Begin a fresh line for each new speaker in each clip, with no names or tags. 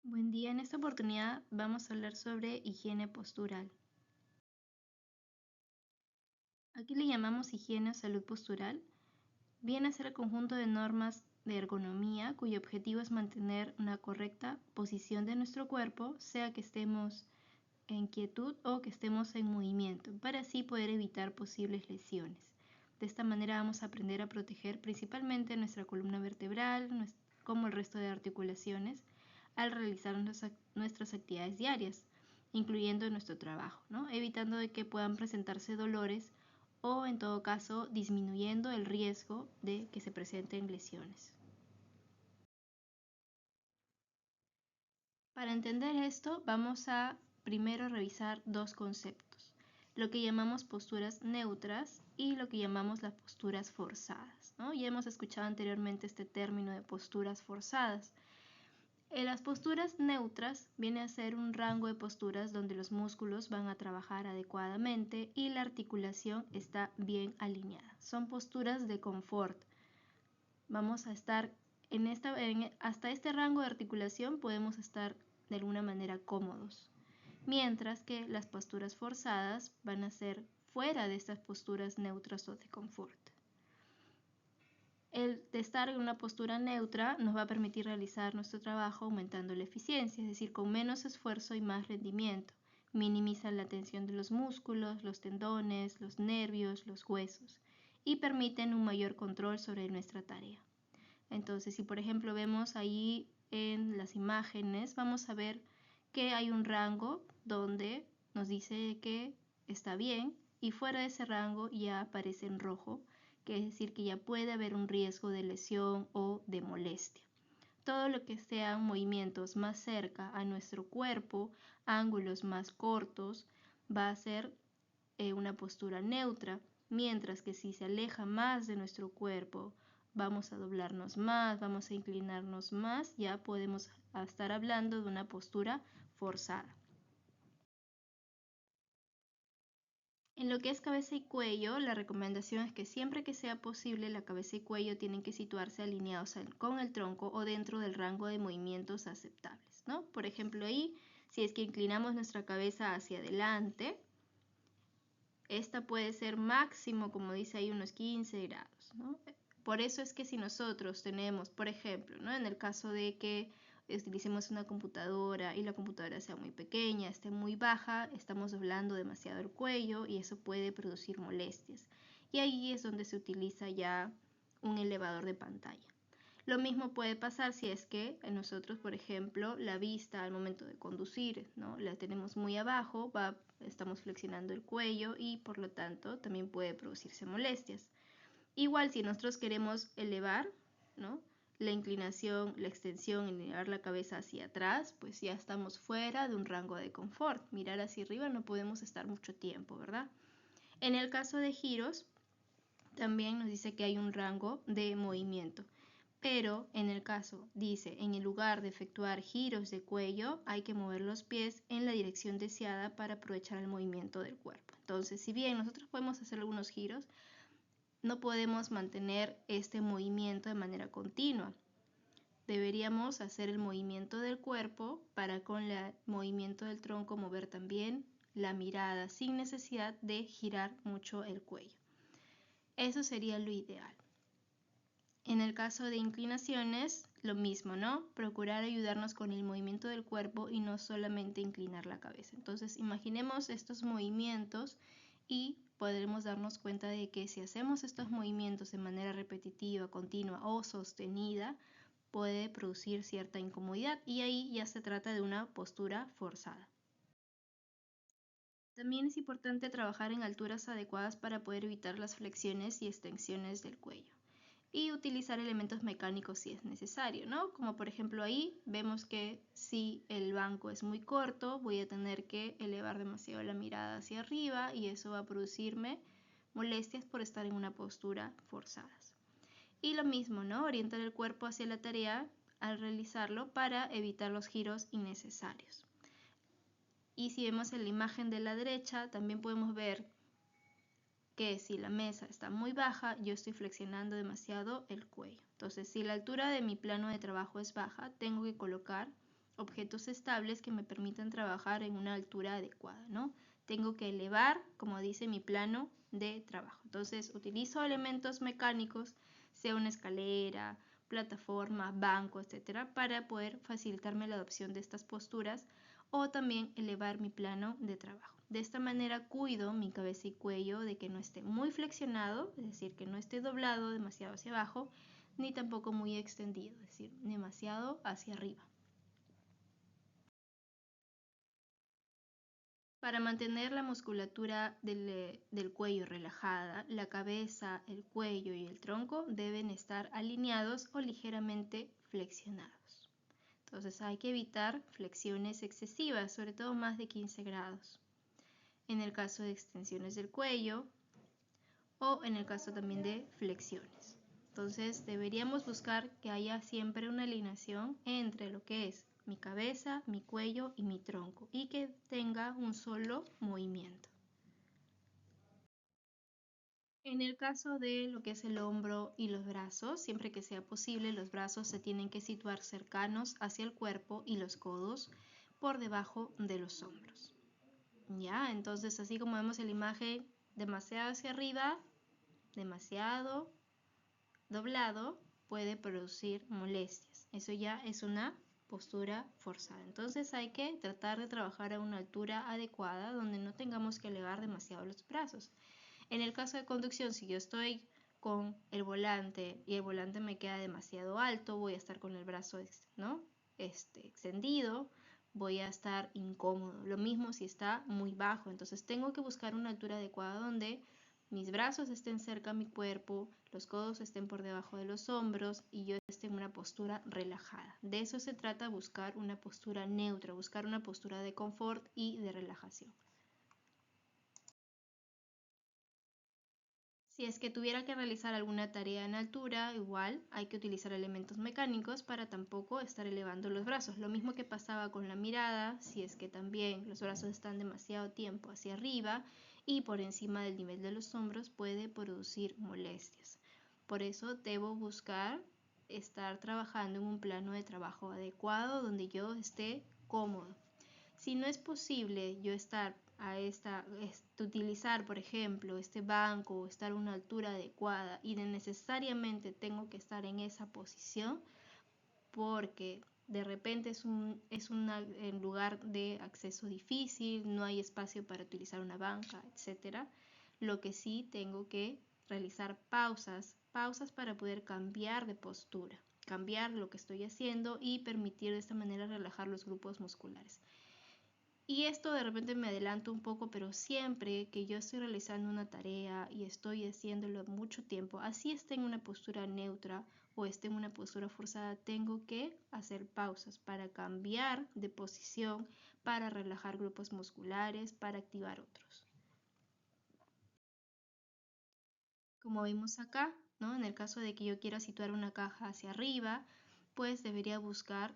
Buen día, en esta oportunidad vamos a hablar sobre higiene postural. Aquí le llamamos higiene o salud postural. Viene a ser el conjunto de normas de ergonomía cuyo objetivo es mantener una correcta posición de nuestro cuerpo, sea que estemos en quietud o que estemos en movimiento, para así poder evitar posibles lesiones. De esta manera vamos a aprender a proteger principalmente nuestra columna vertebral, como el resto de articulaciones, al realizar nuestras actividades diarias, incluyendo nuestro trabajo, ¿no? Evitando de que puedan presentarse dolores o, en todo caso, disminuyendo el riesgo de que se presenten lesiones. Para entender esto, vamos a primero revisar dos conceptos, lo que llamamos posturas neutras y lo que llamamos las posturas forzadas, ¿no? Ya hemos escuchado anteriormente este término de posturas forzadas. Las posturas neutras viene a ser un rango de posturas donde los músculos van a trabajar adecuadamente y la articulación está bien alineada. Son posturas de confort. Vamos a estar hasta este rango de articulación podemos estar de alguna manera cómodos, mientras que las posturas forzadas van a ser fuera de estas posturas neutras o de confort. El de estar en una postura neutra nos va a permitir realizar nuestro trabajo aumentando la eficiencia, es decir, con menos esfuerzo y más rendimiento. Minimiza la tensión de los músculos, los tendones, los nervios, los huesos y permiten un mayor control sobre nuestra tarea. Entonces, si por ejemplo vemos ahí en las imágenes, vamos a ver que hay un rango donde nos dice que está bien y fuera de ese rango ya aparece en rojo, que es decir que ya puede haber un riesgo de lesión o de molestia. Todo lo que sean movimientos más cerca a nuestro cuerpo, ángulos más cortos, va a ser una postura neutra, mientras que si se aleja más de nuestro cuerpo, vamos a doblarnos más, vamos a inclinarnos más, ya podemos estar hablando de una postura forzada. En lo que es cabeza y cuello, la recomendación es que siempre que sea posible la cabeza y cuello tienen que situarse alineados con el tronco o dentro del rango de movimientos aceptables, ¿no? Por ejemplo, ahí, si es que inclinamos nuestra cabeza hacia adelante, esta puede ser máximo, como dice ahí, unos 15 grados, ¿no? Por eso es que si nosotros tenemos, por ejemplo, ¿no? En el caso de que utilicemos una computadora y la computadora sea muy pequeña, esté muy baja, estamos doblando demasiado el cuello y eso puede producir molestias. Y ahí es donde se utiliza ya un elevador de pantalla. Lo mismo puede pasar si es que nosotros, por ejemplo, la vista al momento de conducir, ¿no? La tenemos muy abajo, estamos flexionando el cuello y por lo tanto también puede producirse molestias. Igual si nosotros queremos elevar, ¿no? La inclinación, la extensión, elevar la cabeza hacia atrás, pues ya estamos fuera de un rango de confort. Mirar hacia arriba no podemos estar mucho tiempo, ¿verdad? En el caso de giros, también nos dice que hay un rango de movimiento. Pero en el caso, dice, en el lugar de efectuar giros de cuello, hay que mover los pies en la dirección deseada para aprovechar el movimiento del cuerpo. Entonces, si bien nosotros podemos hacer algunos giros, no podemos mantener este movimiento de manera continua. Deberíamos hacer el movimiento del cuerpo para con el movimiento del tronco mover también la mirada sin necesidad de girar mucho el cuello. Eso sería lo ideal. En el caso de inclinaciones, lo mismo, ¿no? Procurar ayudarnos con el movimiento del cuerpo y no solamente inclinar la cabeza. Entonces, imaginemos estos movimientos y podremos darnos cuenta de que si hacemos estos movimientos de manera repetitiva, continua o sostenida, puede producir cierta incomodidad y ahí ya se trata de una postura forzada. También es importante trabajar en alturas adecuadas para poder evitar las flexiones y extensiones del cuello y utilizar elementos mecánicos si es necesario, ¿no? Como por ejemplo ahí vemos que si el banco es muy corto, voy a tener que elevar demasiado la mirada hacia arriba y eso va a producirme molestias por estar en una postura forzada. Y lo mismo, ¿no? Orientar el cuerpo hacia la tarea al realizarlo para evitar los giros innecesarios. Y si vemos en la imagen de la derecha, también podemos ver que si la mesa está muy baja, yo estoy flexionando demasiado el cuello. Entonces, si la altura de mi plano de trabajo es baja, tengo que colocar objetos estables que me permitan trabajar en una altura adecuada, ¿no? Tengo que elevar, como dice mi plano de trabajo. Entonces utilizo elementos mecánicos, sea una escalera, plataforma, banco, etcétera, para poder facilitarme la adopción de estas posturas o también elevar mi plano de trabajo. De esta manera cuido mi cabeza y cuello de que no esté muy flexionado, es decir, que no esté doblado demasiado hacia abajo, ni tampoco muy extendido, es decir, demasiado hacia arriba. Para mantener la musculatura del cuello relajada, la cabeza, el cuello y el tronco deben estar alineados o ligeramente flexionados. Entonces hay que evitar flexiones excesivas, sobre todo más de 15 grados. En el caso de extensiones del cuello o en el caso también de flexiones. Entonces deberíamos buscar que haya siempre una alineación entre lo que es mi cabeza, mi cuello y mi tronco y que tenga un solo movimiento. En el caso de lo que es el hombro y los brazos, siempre que sea posible, los brazos se tienen que situar cercanos hacia el cuerpo y los codos por debajo de los hombros. Ya, entonces así como vemos en la imagen, demasiado hacia arriba, demasiado doblado, puede producir molestias. Eso ya es una postura forzada. Entonces hay que tratar de trabajar a una altura adecuada donde no tengamos que elevar demasiado los brazos. En el caso de conducción, si yo estoy con el volante y el volante me queda demasiado alto, voy a estar con el brazo extendido, voy a estar incómodo. Lo mismo si está muy bajo, entonces tengo que buscar una altura adecuada donde mis brazos estén cerca a mi cuerpo, los codos estén por debajo de los hombros y yo esté en una postura relajada. De eso se trata, buscar una postura neutra, buscar una postura de confort y de relajación. Si es que tuviera que realizar alguna tarea en altura, igual hay que utilizar elementos mecánicos para tampoco estar elevando los brazos. Lo mismo que pasaba con la mirada, si es que también los brazos están demasiado tiempo hacia arriba y por encima del nivel de los hombros puede producir molestias. Por eso debo buscar estar trabajando en un plano de trabajo adecuado donde yo esté cómodo. Si no es posible yo estar utilizar, por ejemplo, este banco o estar a una altura adecuada y de necesariamente tengo que estar en esa posición porque de repente es un lugar de acceso difícil, no hay espacio para utilizar una banca, etcétera. Lo que sí tengo que realizar pausas para poder cambiar de postura, cambiar lo que estoy haciendo y permitir de esta manera relajar los grupos musculares. Y esto de repente me adelanto un poco, pero siempre que yo estoy realizando una tarea y estoy haciéndolo mucho tiempo, así esté en una postura neutra o esté en una postura forzada, tengo que hacer pausas para cambiar de posición, para relajar grupos musculares, para activar otros. Como vemos acá, ¿no? En el caso de que yo quiera situar una caja hacia arriba, pues debería buscar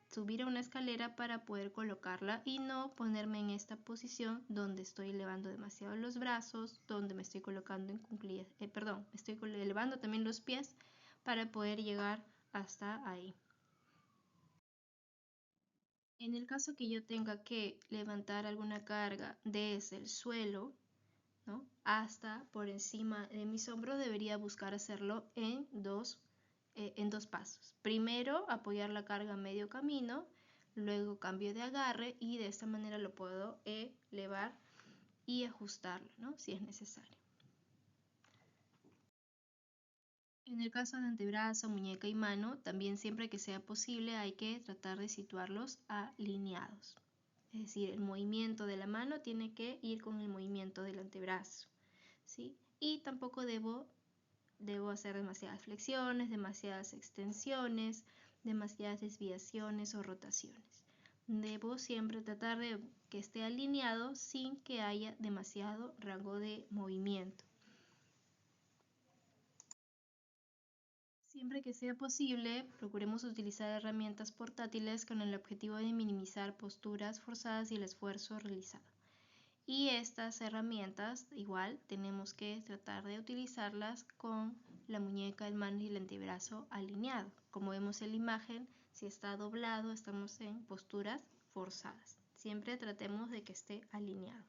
subir a una escalera para poder colocarla y no ponerme en esta posición donde estoy elevando demasiado los brazos, donde me estoy colocando en cuclillas, me estoy elevando también los pies para poder llegar hasta ahí. En el caso que yo tenga que levantar alguna carga desde el suelo, ¿no? Hasta por encima de mis hombros, debería buscar hacerlo en dos pasos. Primero apoyar la carga a medio camino, luego cambio de agarre y de esta manera lo puedo elevar y ajustarlo, ¿no? Si es necesario. En el caso de antebrazo, muñeca y mano, también siempre que sea posible hay que tratar de situarlos alineados. Es decir, el movimiento de la mano tiene que ir con el movimiento del antebrazo, ¿sí? Y tampoco debo hacer demasiadas flexiones, demasiadas extensiones, demasiadas desviaciones o rotaciones. Debo siempre tratar de que esté alineado sin que haya demasiado rango de movimiento. Siempre que sea posible, procuremos utilizar herramientas portátiles con el objetivo de minimizar posturas forzadas y el esfuerzo realizado. Y estas herramientas igual tenemos que tratar de utilizarlas con la muñeca, el mano y el antebrazo alineado. Como vemos en la imagen, Si está doblado, estamos en posturas forzadas. Siempre tratemos de que esté alineado.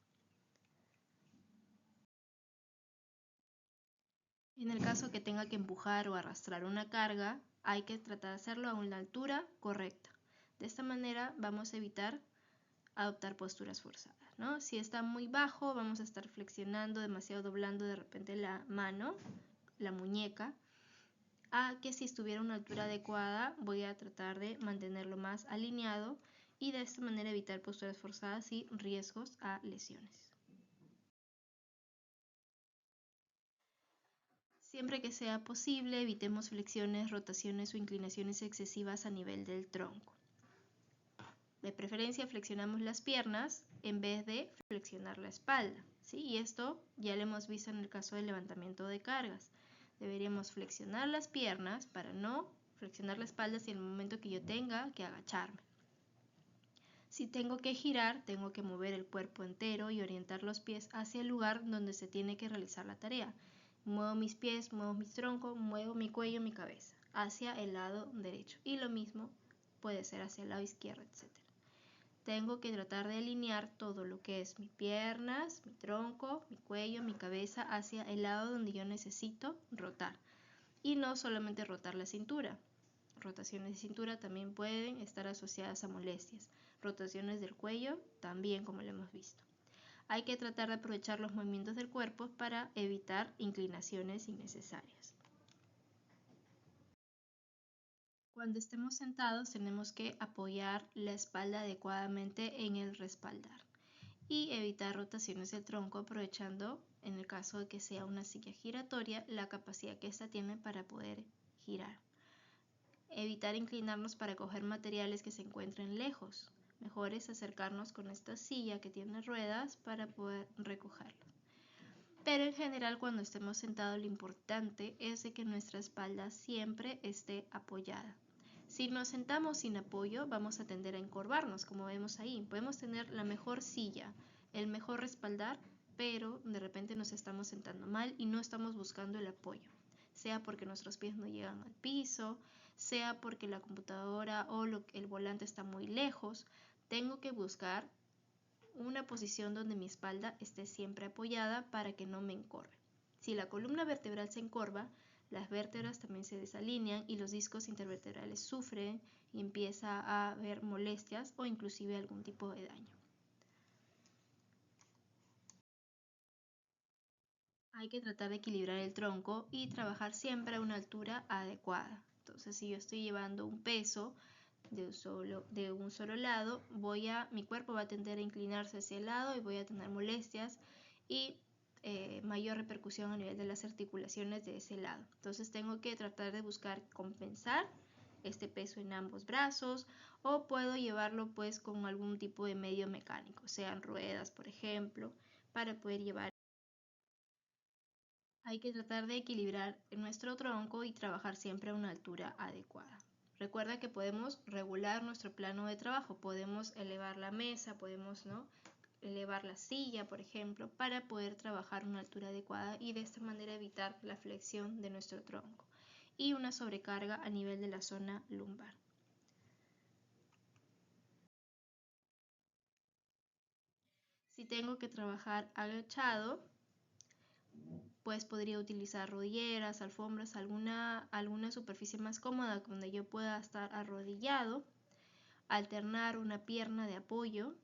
En el caso que tenga que empujar o arrastrar una carga, hay que tratar de hacerlo a una altura correcta. De esta manera vamos a evitar adoptar posturas forzadas, ¿no? Si está muy bajo, vamos a estar flexionando, demasiado doblando de repente la mano, la muñeca, a que si estuviera a una altura adecuada, voy a tratar de mantenerlo más alineado y de esta manera evitar posturas forzadas y riesgos a lesiones. Siempre que sea posible, evitemos flexiones, rotaciones o inclinaciones excesivas a nivel del tronco. De preferencia flexionamos las piernas en vez de flexionar la espalda, ¿sí? Y esto ya lo hemos visto en el caso del levantamiento de cargas. Deberíamos flexionar las piernas para no flexionar la espalda si en el momento que yo tenga que agacharme. Si tengo que girar, tengo que mover el cuerpo entero y orientar los pies hacia el lugar donde se tiene que realizar la tarea. Muevo mis pies, muevo mi tronco, muevo mi cuello, mi cabeza hacia el lado derecho. Y lo mismo puede ser hacia el lado izquierdo, etc. Tengo que tratar de alinear todo lo que es mis piernas, mi tronco, mi cuello, mi cabeza hacia el lado donde yo necesito rotar. Y no solamente rotar la cintura. Rotaciones de cintura también pueden estar asociadas a molestias. Rotaciones del cuello también, como lo hemos visto. Hay que tratar de aprovechar los movimientos del cuerpo para evitar inclinaciones innecesarias. Cuando estemos sentados tenemos que apoyar la espalda adecuadamente en el respaldar y evitar rotaciones del tronco aprovechando, en el caso de que sea una silla giratoria, la capacidad que ésta tiene para poder girar. Evitar inclinarnos para coger materiales que se encuentren lejos. Mejor es acercarnos con esta silla que tiene ruedas para poder recogerlo. Pero en general cuando estemos sentados lo importante es de que nuestra espalda siempre esté apoyada. Si nos sentamos sin apoyo vamos a tender a encorvarnos, como vemos ahí. Podemos tener la mejor silla, el mejor respaldar, pero de repente nos estamos sentando mal y no estamos buscando el apoyo. Sea porque nuestros pies no llegan al piso, sea porque la computadora o el volante está muy lejos. Tengo que buscar una posición donde mi espalda esté siempre apoyada para que no me encorve. Si la columna vertebral se encorva, las vértebras también se desalinean y los discos intervertebrales sufren y empieza a haber molestias o inclusive algún tipo de daño. Hay que tratar de equilibrar el tronco y trabajar siempre a una altura adecuada. Entonces, si yo estoy llevando un peso de un solo lado, mi cuerpo va a tender a inclinarse hacia el lado y voy a tener molestias y mayor repercusión a nivel de las articulaciones de ese lado. Entonces tengo que tratar de buscar compensar este peso en ambos brazos o puedo llevarlo pues con algún tipo de medio mecánico, sean ruedas por ejemplo, para poder llevar. Hay que tratar de equilibrar nuestro tronco y trabajar siempre a una altura adecuada. Recuerda que podemos regular nuestro plano de trabajo, podemos elevar la mesa, podemos elevar la silla, por ejemplo, para poder trabajar a una altura adecuada y de esta manera evitar la flexión de nuestro tronco y una sobrecarga a nivel de la zona lumbar. Si tengo que trabajar agachado, pues podría utilizar rodilleras, alfombras, alguna superficie más cómoda donde yo pueda estar arrodillado, alternar una pierna de apoyo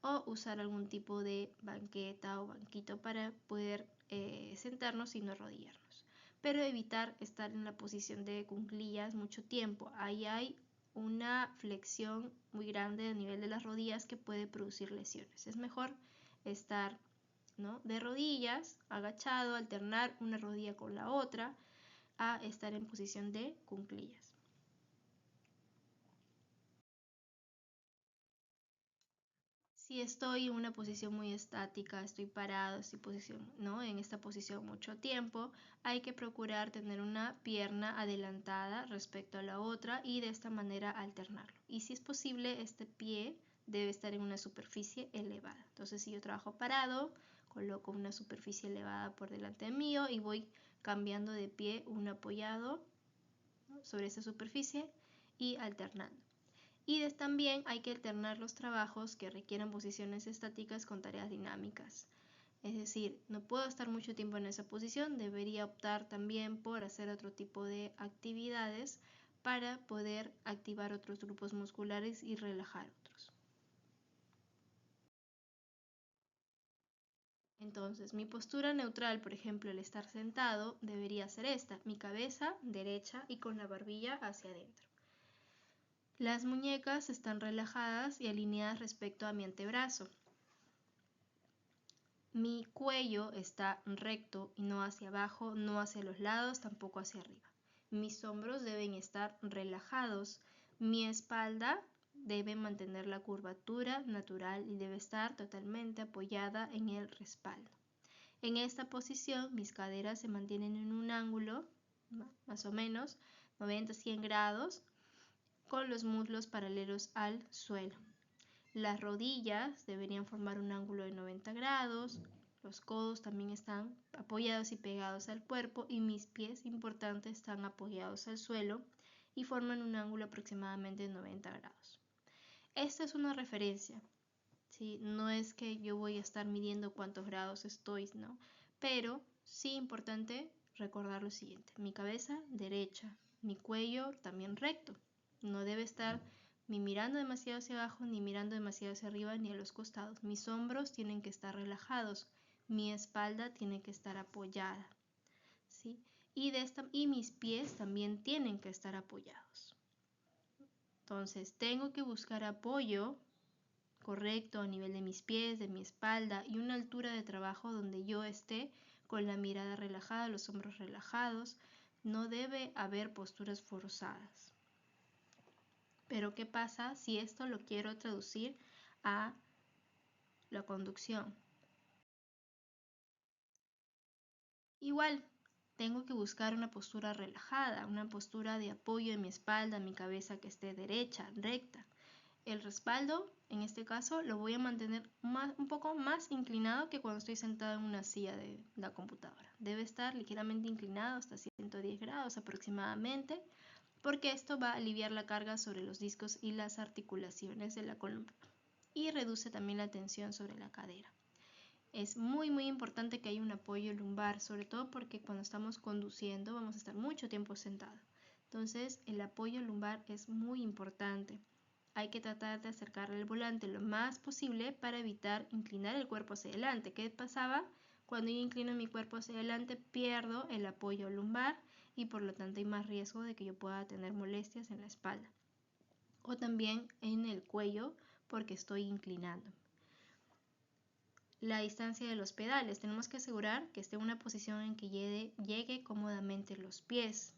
o usar algún tipo de banqueta o banquito para poder sentarnos y no arrodillarnos. Pero evitar estar en la posición de cuclillas mucho tiempo. Ahí hay una flexión muy grande a nivel de las rodillas que puede producir lesiones. Es mejor estar de rodillas, agachado, alternar una rodilla con la otra, a estar en posición de cuclillas. Si estoy en una posición muy estática, estoy parado, en esta posición mucho tiempo, hay que procurar tener una pierna adelantada respecto a la otra y de esta manera alternarlo. Y si es posible, este pie debe estar en una superficie elevada. Entonces, si yo trabajo parado, coloco una superficie elevada por delante mío y voy cambiando de pie, un apoyado sobre esa superficie y alternando. Y también hay que alternar los trabajos que requieran posiciones estáticas con tareas dinámicas. Es decir, no puedo estar mucho tiempo en esa posición, debería optar también por hacer otro tipo de actividades para poder activar otros grupos musculares y relajar otros. Entonces, mi postura neutral, por ejemplo, el estar sentado, debería ser esta, mi cabeza derecha y con la barbilla hacia adentro. Las muñecas están relajadas y alineadas respecto a mi antebrazo. Mi cuello está recto y no hacia abajo, no hacia los lados, tampoco hacia arriba. Mis hombros deben estar relajados. Mi espalda debe mantener la curvatura natural y debe estar totalmente apoyada en el respaldo. En esta posición, mis caderas se mantienen en un ángulo, más o menos 90-100 grados, con los muslos paralelos al suelo. Las rodillas deberían formar un ángulo de 90 grados, los codos también están apoyados y pegados al cuerpo y mis pies, importante, están apoyados al suelo y forman un ángulo aproximadamente de 90 grados. Esta es una referencia, ¿sí? No es que yo voy a estar midiendo cuántos grados estoy, ¿no? Pero sí importante recordar lo siguiente, mi cabeza derecha, mi cuello también recto, no debe estar ni mirando demasiado hacia abajo, ni mirando demasiado hacia arriba, ni a los costados. Mis hombros tienen que estar relajados, mi espalda tiene que estar apoyada, ¿sí? Y mis pies también tienen que estar apoyados. Entonces, tengo que buscar apoyo correcto a nivel de mis pies, de mi espalda y una altura de trabajo donde yo esté con la mirada relajada, los hombros relajados. No debe haber posturas forzadas. Pero ¿qué pasa si esto lo quiero traducir a la conducción? Igual, tengo que buscar una postura relajada, una postura de apoyo en mi espalda, mi cabeza que esté derecha, recta. El respaldo, en este caso, lo voy a mantener un poco más inclinado que cuando estoy sentado en una silla de la computadora. Debe estar ligeramente inclinado hasta 110 grados aproximadamente, porque esto va a aliviar la carga sobre los discos y las articulaciones de la columna y reduce también la tensión sobre la cadera. Es muy importante que haya un apoyo lumbar, sobre todo porque cuando estamos conduciendo vamos a estar mucho tiempo sentado. Entonces el apoyo lumbar es muy importante. Hay que tratar de acercarle el volante lo más posible para evitar inclinar el cuerpo hacia adelante. ¿Qué pasaba? Cuando yo inclino mi cuerpo hacia adelante pierdo el apoyo lumbar y por lo tanto hay más riesgo de que yo pueda tener molestias en la espalda o también en el cuello porque estoy inclinando. La distancia de los pedales, tenemos que asegurar que esté en una posición en que llegue cómodamente los pies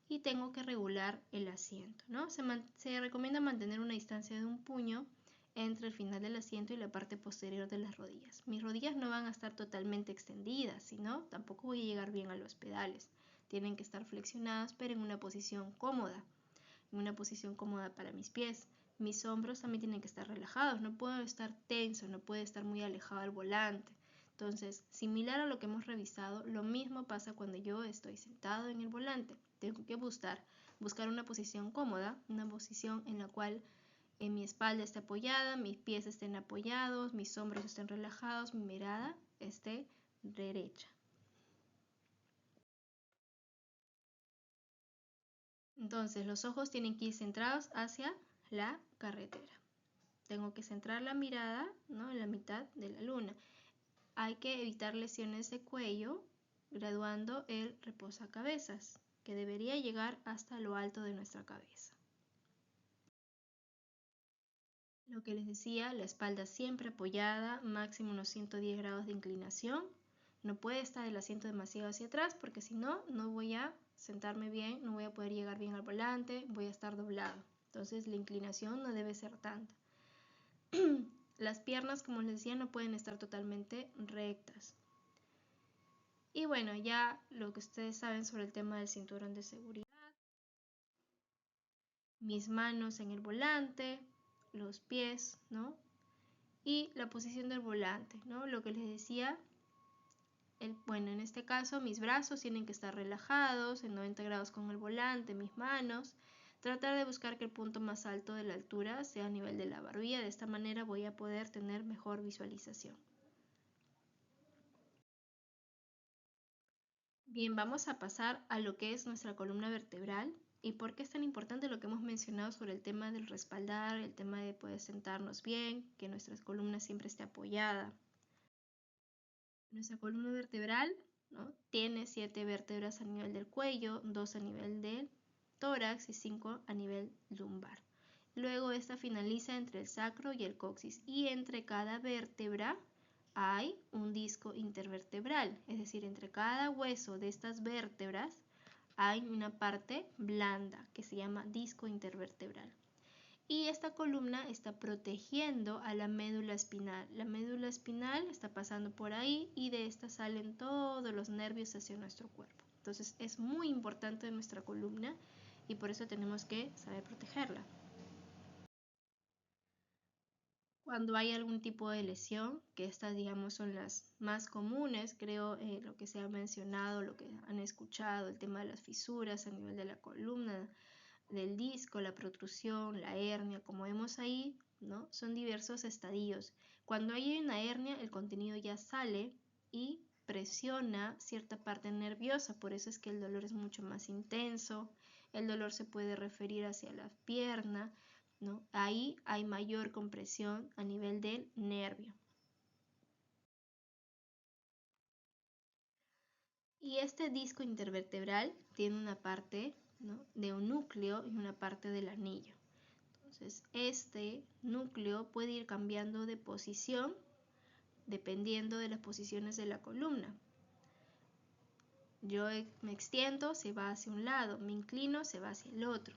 y tengo que regular el asiento, ¿no? Se recomienda mantener una distancia de un puño entre el final del asiento y la parte posterior de las rodillas. Mis rodillas no van a estar totalmente extendidas, sino tampoco voy a llegar bien a los pedales. Tienen que estar flexionadas, pero en una posición cómoda, para mis pies. Mis hombros también tienen que estar relajados, no puedo estar tenso, no puedo estar muy alejado del volante. Entonces, similar a lo que hemos revisado, lo mismo pasa cuando yo estoy sentado en el volante. Tengo que buscar una posición cómoda, una posición en la cual mi espalda esté apoyada, mis pies estén apoyados, mis hombros estén relajados, mi mirada esté derecha. Entonces, los ojos tienen que ir centrados hacia la carretera. Tengo que centrar la mirada, ¿no?, en la mitad de la luna. Hay que evitar lesiones de cuello graduando el reposacabezas, que debería llegar hasta lo alto de nuestra cabeza. Lo que les decía, la espalda siempre apoyada, máximo unos 110 grados de inclinación. No puede estar el asiento demasiado hacia atrás porque si no, no voy a sentarme bien, no voy a poder llegar bien al volante, voy a estar doblado. Entonces la inclinación no debe ser tanta. Las piernas, como les decía, no pueden estar totalmente rectas. Y bueno, ya lo que ustedes saben sobre el tema del cinturón de seguridad. Mis manos en el volante, los pies, ¿no? Y la posición del volante, ¿no? Lo que les decía, bueno, en este caso mis brazos tienen que estar relajados en 90 grados con el volante, mis manos Tratar de buscar que el punto más alto de la altura sea a nivel de la barbilla. De esta manera voy a poder tener mejor visualización. Bien, vamos a pasar a lo que es nuestra columna vertebral y por qué es tan importante lo que hemos mencionado sobre el tema del respaldar, el tema de poder sentarnos bien, que nuestra columna siempre esté apoyada. Nuestra columna vertebral, ¿no?, tiene 7 vértebras a nivel del cuello, 2 a nivel del tórax y 5 a nivel lumbar. Luego esta finaliza entre el sacro y el coxis y entre cada vértebra hay un disco intervertebral, es decir, entre cada hueso de estas vértebras hay una parte blanda que se llama disco intervertebral. Y esta columna está protegiendo a la médula espinal. La médula espinal está pasando por ahí y de esta salen todos los nervios hacia nuestro cuerpo. Entonces es muy importante nuestra columna y por eso tenemos que saber protegerla. Cuando hay algún tipo de lesión, que estas digamos son las más comunes, creo lo que se ha mencionado, lo que han escuchado, el tema de las fisuras a nivel de la columna, del disco, la protrusión, la hernia, como vemos ahí, ¿no?, son diversos estadios. Cuando hay una hernia, el contenido ya sale y presiona cierta parte nerviosa, por eso es que el dolor es mucho más intenso, el dolor se puede referir hacia la pierna, ¿no? Ahí hay mayor compresión a nivel del nervio. Y este disco intervertebral tiene una parte, ¿no?, de un núcleo y una parte del anillo. Entonces, este núcleo puede ir cambiando de posición dependiendo de las posiciones de la columna. Yo me extiendo, se va hacia un lado, me inclino, se va hacia el otro.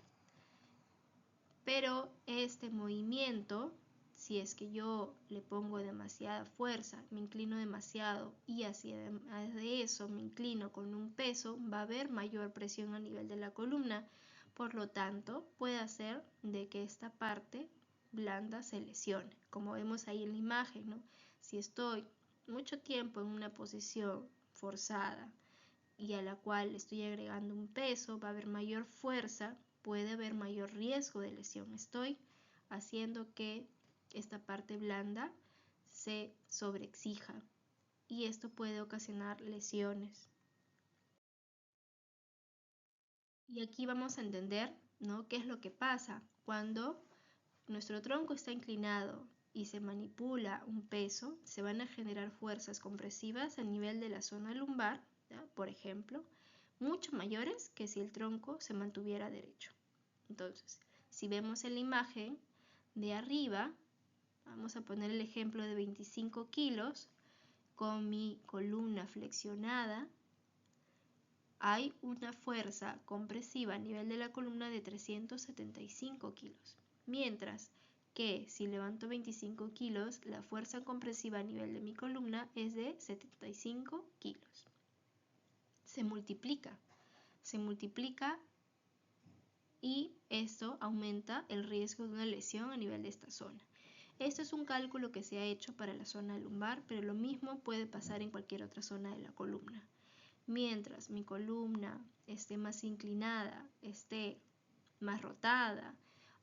Pero este movimiento, si es que yo le pongo demasiada fuerza, me inclino demasiado y hacia de eso me inclino con un peso, va a haber mayor presión a nivel de la columna. Por lo tanto, puede hacer de que esta parte blanda se lesione, como vemos ahí en la imagen, ¿no? Si estoy mucho tiempo en una posición forzada y a la cual estoy agregando un peso, va a haber mayor fuerza, puede haber mayor riesgo de lesión. Estoy haciendo que esta parte blanda se sobreexija y esto puede ocasionar lesiones. Y aquí vamos a entender, ¿no?, qué es lo que pasa cuando nuestro tronco está inclinado y se manipula un peso. Se van a generar fuerzas compresivas a nivel de la zona lumbar, ¿ya?, por ejemplo, mucho mayores que si el tronco se mantuviera derecho. Entonces, si vemos en la imagen de arriba, vamos a poner el ejemplo de 25 kilos, con mi columna flexionada, hay una fuerza compresiva a nivel de la columna de 375 kilos. Mientras que si levanto 25 kilos, la fuerza compresiva a nivel de mi columna es de 75 kilos. Se multiplica y esto aumenta el riesgo de una lesión a nivel de esta zona. Esto es un cálculo que se ha hecho para la zona lumbar, pero lo mismo puede pasar en cualquier otra zona de la columna. Mientras mi columna esté más inclinada, esté más rotada,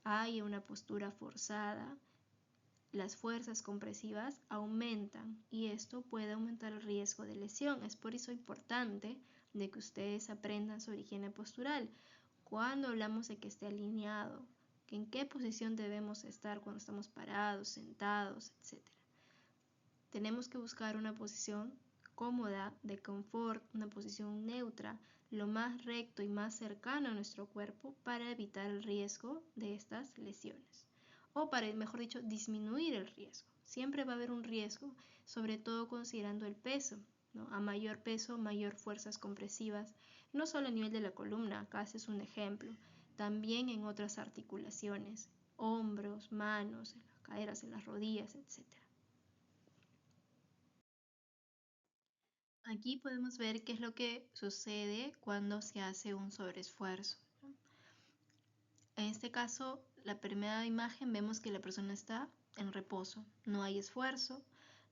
haya una postura forzada, las fuerzas compresivas aumentan y esto puede aumentar el riesgo de lesión. Es por eso importante de que ustedes aprendan sobre higiene postural. Cuando hablamos de que esté alineado, que en qué posición debemos estar cuando estamos parados, sentados, etc. Tenemos que buscar una posición cómoda, de confort, una posición neutra, lo más recto y más cercano a nuestro cuerpo para evitar el riesgo de estas lesiones. O para, mejor dicho, disminuir el riesgo. Siempre va a haber un riesgo, sobre todo considerando el peso, ¿no? A mayor peso, mayor fuerzas compresivas, no solo a nivel de la columna, acá es un ejemplo, también en otras articulaciones, hombros, manos, en las caderas, en las rodillas, etc. Aquí podemos ver qué es lo que sucede cuando se hace un sobreesfuerzo. En este caso, la primera imagen vemos que la persona está en reposo, no hay esfuerzo.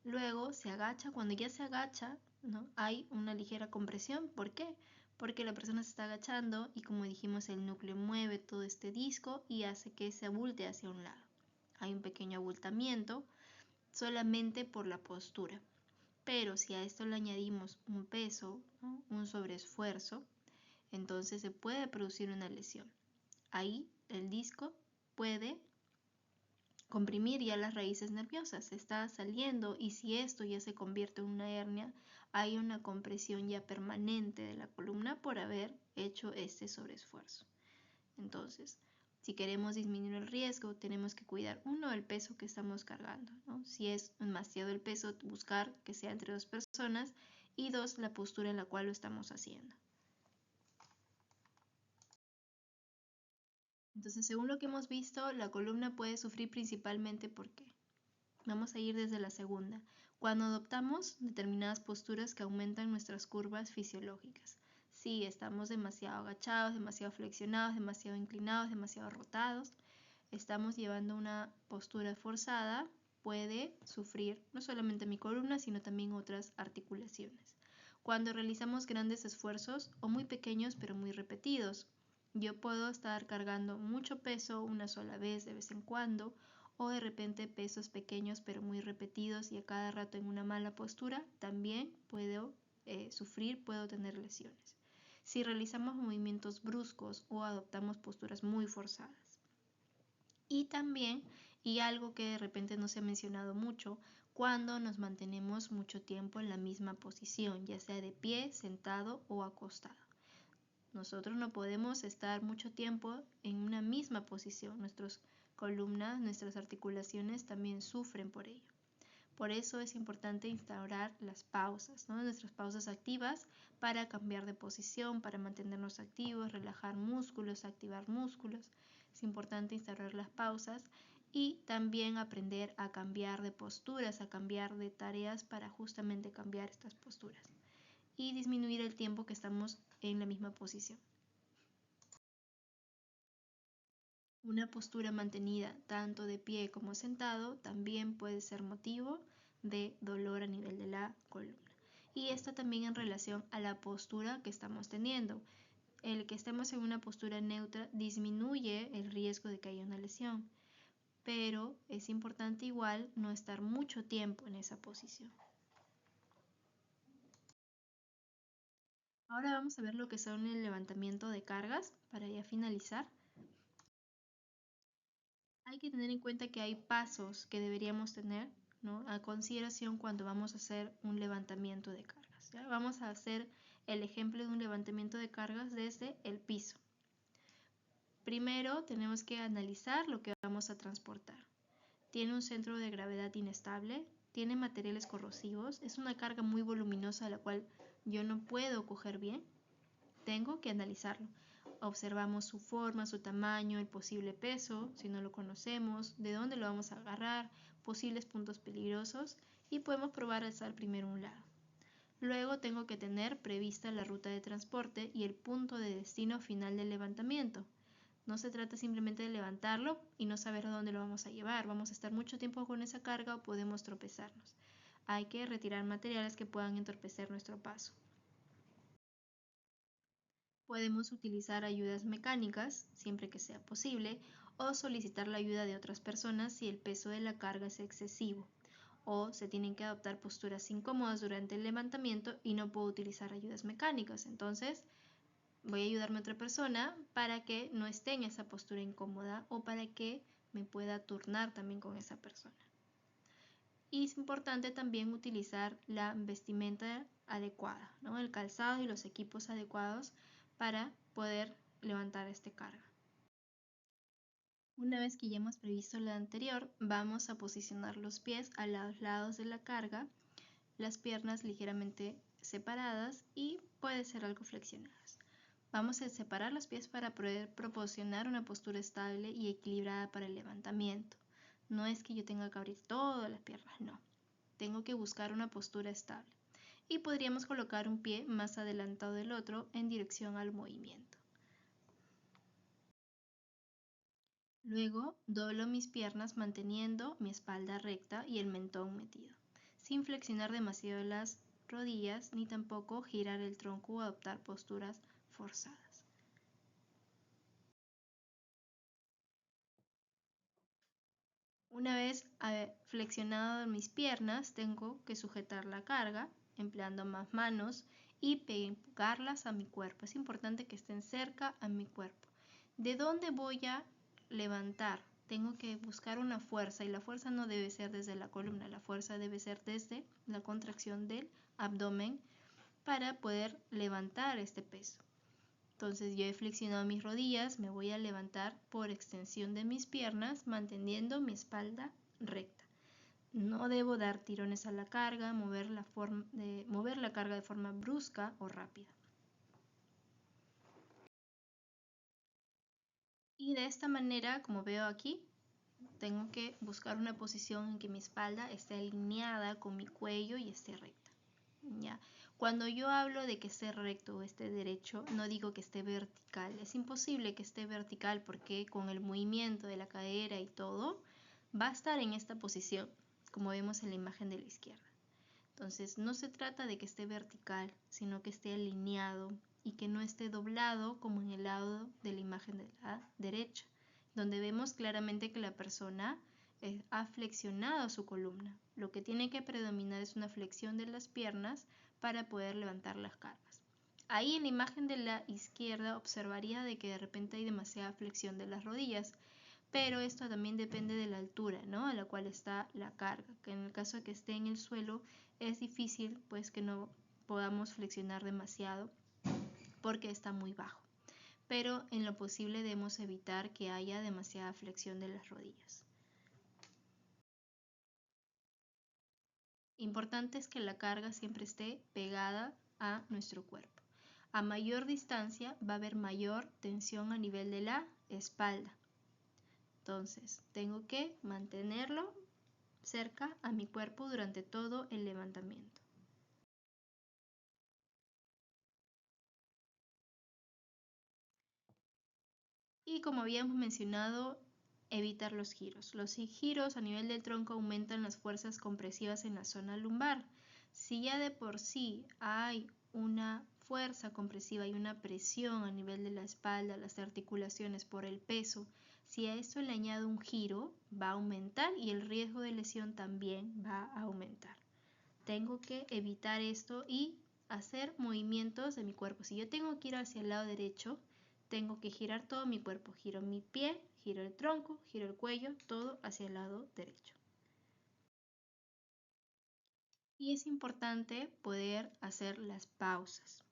Luego se agacha, cuando ya se agacha, ¿no?, hay una ligera compresión. ¿Por qué? porque la persona se está agachando y, como dijimos, el núcleo mueve todo este disco y hace que se abulte hacia un lado. Hay un pequeño abultamiento solamente por la postura. Pero si a esto le añadimos un peso, ¿no?, un sobreesfuerzo, entonces se puede producir una lesión. Ahí el disco puede comprimir ya las raíces nerviosas, se está saliendo, y si esto ya se convierte en una hernia, hay una compresión ya permanente de la columna por haber hecho este sobreesfuerzo. Entonces, si queremos disminuir el riesgo, tenemos que cuidar, uno, el peso que estamos cargando, ¿no? Si es demasiado el peso, buscar que sea entre dos personas, y dos, la postura en la cual lo estamos haciendo. Entonces, según lo que hemos visto, la columna puede sufrir principalmente ¿por qué? Vamos a ir desde la segunda. Cuando adoptamos determinadas posturas que aumentan nuestras curvas fisiológicas. Si estamos demasiado agachados, demasiado flexionados, demasiado inclinados, demasiado rotados, estamos llevando una postura forzada, puede sufrir no solamente mi columna, sino también otras articulaciones. Cuando realizamos grandes esfuerzos o muy pequeños pero muy repetidos, yo puedo estar cargando mucho peso una sola vez de vez en cuando, o de repente pesos pequeños pero muy repetidos y a cada rato en una mala postura, también puedo sufrir, puedo tener lesiones. Si realizamos movimientos bruscos o adoptamos posturas muy forzadas. Y también, y algo que de repente no se ha mencionado mucho, cuando nos mantenemos mucho tiempo en la misma posición, ya sea de pie, sentado o acostado. Nosotros no podemos estar mucho tiempo en una misma posición. Nuestras columnas, nuestras articulaciones también sufren por ello. Por eso es importante instaurar las pausas, ¿no? Nuestras pausas activas para cambiar de posición, para mantenernos activos, relajar músculos, activar músculos. Es importante instaurar las pausas y también aprender a cambiar de posturas, a cambiar de tareas para justamente cambiar estas posturas y disminuir el tiempo que estamos en la misma posición. Una postura mantenida tanto de pie como sentado también puede ser motivo de dolor a nivel de la columna. Y esto también en relación a la postura que estamos teniendo. El que estemos en una postura neutra disminuye el riesgo de que haya una lesión, pero es importante igual no estar mucho tiempo en esa posición. Ahora vamos a ver lo que son el levantamiento de cargas para ya finalizar. Hay que tener en cuenta que hay pasos que deberíamos tener, ¿no?, a consideración cuando vamos a hacer un levantamiento de cargas, ¿ya? Vamos a hacer el ejemplo de un levantamiento de cargas desde el piso. Primero tenemos que analizar lo que vamos a transportar. ¿Tiene un centro de gravedad inestable? ¿Tiene materiales corrosivos? ¿Es una carga muy voluminosa la cual yo no puedo coger bien? Tengo que analizarlo. Observamos su forma, su tamaño, el posible peso, si no lo conocemos, de dónde lo vamos a agarrar, posibles puntos peligrosos, y podemos probar a alzar primero un lado. Luego tengo que tener prevista la ruta de transporte y el punto de destino final del levantamiento. No se trata simplemente de levantarlo y no saber a dónde lo vamos a llevar. Vamos a estar mucho tiempo con esa carga o podemos tropezarnos. Hay que retirar materiales que puedan entorpecer nuestro paso. Podemos utilizar ayudas mecánicas, siempre que sea posible, o solicitar la ayuda de otras personas si el peso de la carga es excesivo, o se tienen que adoptar posturas incómodas durante el levantamiento y no puedo utilizar ayudas mecánicas. Entonces, voy a ayudarme a otra persona para que no esté en esa postura incómoda o para que me pueda turnar también con esa persona. Y es importante también utilizar la vestimenta adecuada, ¿no?, el calzado y los equipos adecuados para poder levantar esta carga. Una vez que ya hemos previsto lo anterior, vamos a posicionar los pies a los lados de la carga, las piernas ligeramente separadas y puede ser algo flexionadas. Vamos a separar los pies para poder proporcionar una postura estable y equilibrada para el levantamiento. No es que yo tenga que abrir todas las piernas, no. Tengo que buscar una postura estable. Y podríamos colocar un pie más adelantado del otro en dirección al movimiento. Luego doblo mis piernas manteniendo mi espalda recta y el mentón metido, sin flexionar demasiado las rodillas, ni tampoco girar el tronco o adoptar posturas forzadas. Una vez flexionado mis piernas, tengo que sujetar la carga empleando ambas manos y pegarlas a mi cuerpo. Es importante que estén cerca a mi cuerpo. ¿De dónde voy a levantar? Tengo que buscar una fuerza y la fuerza no debe ser desde la columna, la fuerza debe ser desde la contracción del abdomen para poder levantar este peso. Entonces yo he flexionado mis rodillas, me voy a levantar por extensión de mis piernas, manteniendo mi espalda recta. No debo dar tirones a la carga, mover la carga de forma brusca o rápida. Y de esta manera, como veo aquí, tengo que buscar una posición en que mi espalda esté alineada con mi cuello y esté recta. ¿Ya? Cuando yo hablo de que esté recto o esté derecho, no digo que esté vertical. Es imposible que esté vertical porque con el movimiento de la cadera y todo, va a estar en esta posición, como vemos en la imagen de la izquierda. Entonces, no se trata de que esté vertical, sino que esté alineado y que no esté doblado como en el lado de la imagen de la derecha, donde vemos claramente que la persona ha flexionado su columna. Lo que tiene que predominar es una flexión de las piernas para poder levantar las cargas. Ahí en la imagen de la izquierda observaría de que de repente hay demasiada flexión de las rodillas, pero esto también depende de la altura, ¿no?, a la cual está la carga, que en el caso de que esté en el suelo es difícil pues que no podamos flexionar demasiado porque está muy bajo, pero en lo posible debemos evitar que haya demasiada flexión de las rodillas. Importante es que la carga siempre esté pegada a nuestro cuerpo. A mayor distancia va a haber mayor tensión a nivel de la espalda. Entonces, tengo que mantenerlo cerca a mi cuerpo durante todo el levantamiento. Y como habíamos mencionado, evitar los giros. Los giros a nivel del tronco aumentan las fuerzas compresivas en la zona lumbar. Si ya de por sí hay una fuerza compresiva y una presión a nivel de la espalda, las articulaciones por el peso, si a esto le añado un giro, va a aumentar y el riesgo de lesión también va a aumentar. Tengo que evitar esto y hacer movimientos de mi cuerpo. Si yo tengo que ir hacia el lado derecho, tengo que girar todo mi cuerpo. Giro mi pie, giro el tronco, giro el cuello, todo hacia el lado derecho. Y es importante poder hacer las pausas.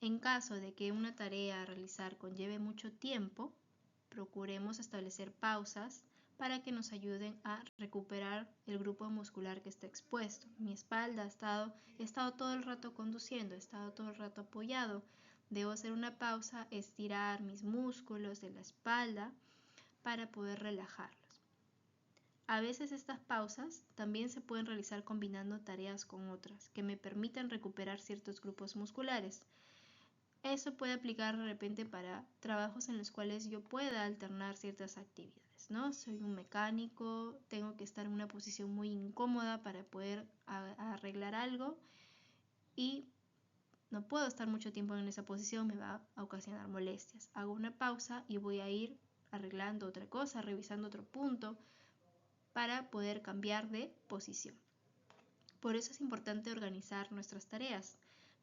En caso de que una tarea a realizar conlleve mucho tiempo, procuremos establecer pausas para que nos ayuden a recuperar el grupo muscular que está expuesto. Mi espalda he estado todo el rato conduciendo, he estado todo el rato apoyado. Debo hacer una pausa, estirar mis músculos de la espalda para poder relajarlos. A veces estas pausas también se pueden realizar combinando tareas con otras que me permitan recuperar ciertos grupos musculares. Eso puede aplicar de repente para trabajos en los cuales yo pueda alternar ciertas actividades, ¿no? Soy un mecánico, tengo que estar en una posición muy incómoda para poder arreglar algo y no puedo estar mucho tiempo en esa posición, me va a ocasionar molestias. Hago una pausa y voy a ir arreglando otra cosa, revisando otro punto para poder cambiar de posición. Por eso es importante organizar nuestras tareas.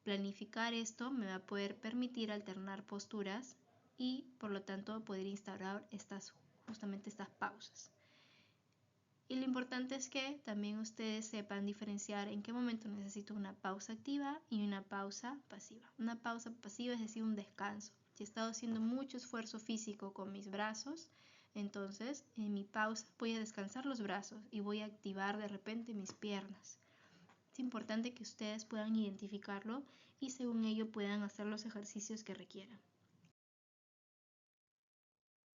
Planificar esto me va a poder permitir alternar posturas y por lo tanto poder instaurar justamente estas pausas. Y lo importante es que también ustedes sepan diferenciar en qué momento necesito una pausa activa y una pausa pasiva. Una pausa pasiva es decir, un descanso. Si he estado haciendo mucho esfuerzo físico con mis brazos, entonces en mi pausa voy a descansar los brazos y voy a activar de repente mis piernas. Es importante que ustedes puedan identificarlo y según ello puedan hacer los ejercicios que requieran.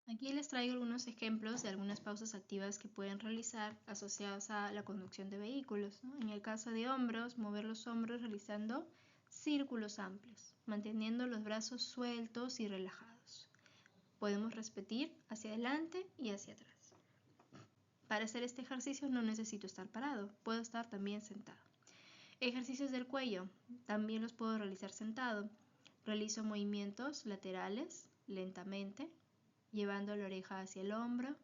Aquí les traigo algunos ejemplos de algunas pausas activas que pueden realizar asociadas a la conducción de vehículos, ¿no? En el caso de hombros, mover los hombros realizando círculos amplios, manteniendo los brazos sueltos y relajados. Podemos repetir hacia adelante y hacia atrás. Para hacer este ejercicio no necesito estar parado, puedo estar también sentado. Ejercicios del cuello. También los puedo realizar sentado. Realizo movimientos laterales lentamente, llevando la oreja hacia el hombro,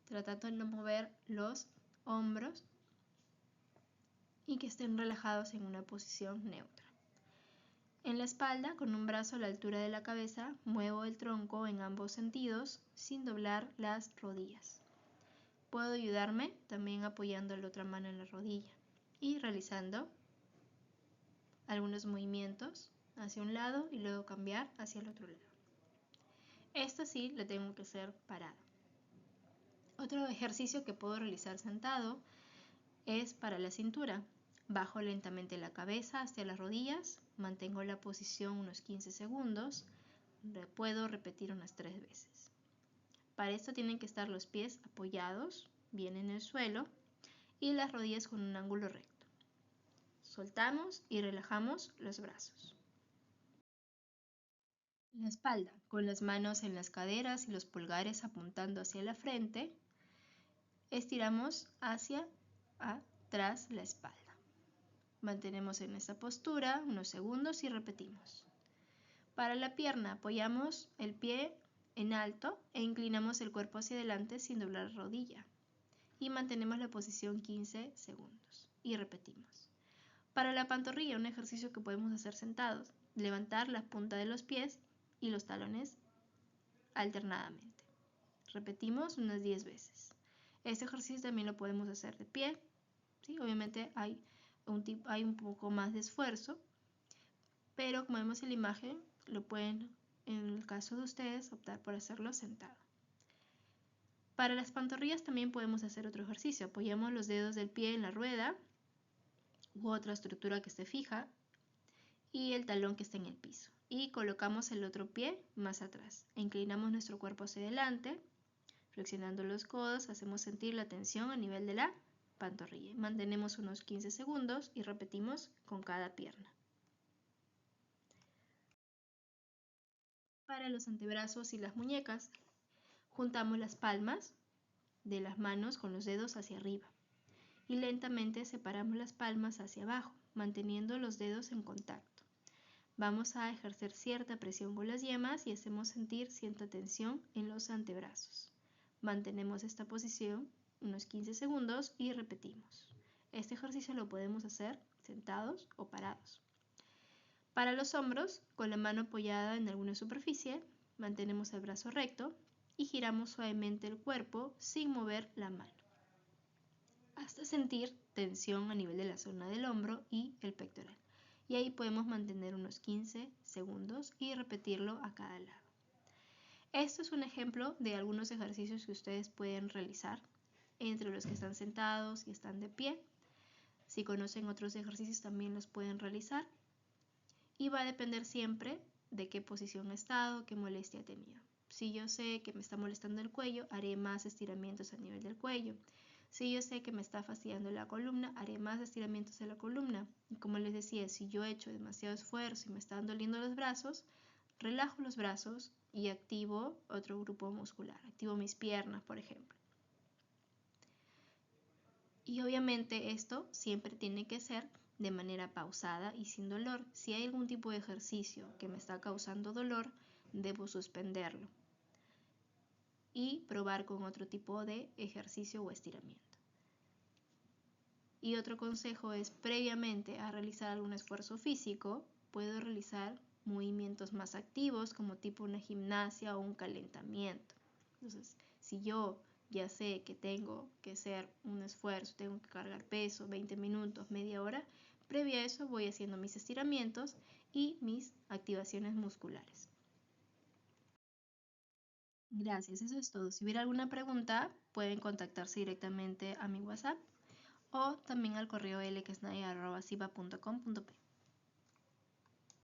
tratando de no mover los hombros y que estén relajados en una posición neutra. En la espalda, con un brazo a la altura de la cabeza, muevo el tronco en ambos sentidos sin doblar las rodillas. Puedo ayudarme también apoyando la otra mano en la rodilla y realizando algunos movimientos hacia un lado y luego cambiar hacia el otro lado. Esto sí lo tengo que hacer parado. Otro ejercicio que puedo realizar sentado es para la cintura. Bajo lentamente la cabeza hacia las rodillas, mantengo la posición unos 15 segundos, puedo repetir unas 3 veces. Para esto tienen que estar los pies apoyados bien en el suelo y las rodillas con un ángulo recto. Soltamos y relajamos los brazos. La espalda, con las manos en las caderas y los pulgares apuntando hacia la frente, estiramos hacia atrás la espalda. Mantenemos en esta postura unos segundos y repetimos. Para la pierna, apoyamos el pie en alto e inclinamos el cuerpo hacia adelante sin doblar la rodilla. Y mantenemos la posición 15 segundos. Y repetimos. Para la pantorrilla, un ejercicio que podemos hacer sentados. Levantar la punta de los pies y los talones alternadamente. Repetimos unas 10 veces. Este ejercicio también lo podemos hacer de pie. ¿Sí? Obviamente hay un poco más de esfuerzo, pero como vemos en la imagen, lo pueden, en el caso de ustedes, optar por hacerlo sentado. Para las pantorrillas también podemos hacer otro ejercicio. Apoyamos los dedos del pie en la rueda u otra estructura que esté fija y el talón que esté en el piso. Y colocamos el otro pie más atrás. Inclinamos nuestro cuerpo hacia adelante, flexionando los codos, hacemos sentir la tensión a nivel de la pantorrilla. Mantenemos unos 15 segundos y repetimos con cada pierna. Para los antebrazos y las muñecas, juntamos las palmas de las manos con los dedos hacia arriba y lentamente separamos las palmas hacia abajo, manteniendo los dedos en contacto. Vamos a ejercer cierta presión con las yemas y hacemos sentir cierta tensión en los antebrazos. Mantenemos esta posición unos 15 segundos y repetimos. Este ejercicio lo podemos hacer sentados o parados. Para los hombros, con la mano apoyada en alguna superficie, mantenemos el brazo recto y giramos suavemente el cuerpo sin mover la mano, hasta sentir tensión a nivel de la zona del hombro y el pectoral. Y ahí podemos mantener unos 15 segundos y repetirlo a cada lado. Esto es un ejemplo de algunos ejercicios que ustedes pueden realizar entre los que están sentados y están de pie. Si conocen otros ejercicios también los pueden realizar y va a depender siempre de qué posición ha estado, qué molestia ha tenido. Si yo sé que me está molestando el cuello, haré más estiramientos a nivel del cuello. Si yo sé que me está fastidiando la columna, haré más estiramientos de la columna. Y como les decía, si yo he hecho demasiado esfuerzo y me están doliendo los brazos, relajo los brazos y activo otro grupo muscular. Activo mis piernas, por ejemplo. Y obviamente esto siempre tiene que ser de manera pausada y sin dolor. Si hay algún tipo de ejercicio que me está causando dolor, debo suspenderlo y probar con otro tipo de ejercicio o estiramiento. Y otro consejo es, previamente a realizar algún esfuerzo físico, puedo realizar movimientos más activos como tipo una gimnasia o un calentamiento. Entonces, si yo ya sé que tengo que hacer un esfuerzo, tengo que cargar peso, 20 minutos, media hora, previo a eso voy haciendo mis estiramientos y mis activaciones musculares. Gracias, eso es todo. Si hubiera alguna pregunta, pueden contactarse directamente a mi WhatsApp o también al correo lkesnaya@siba.com.p.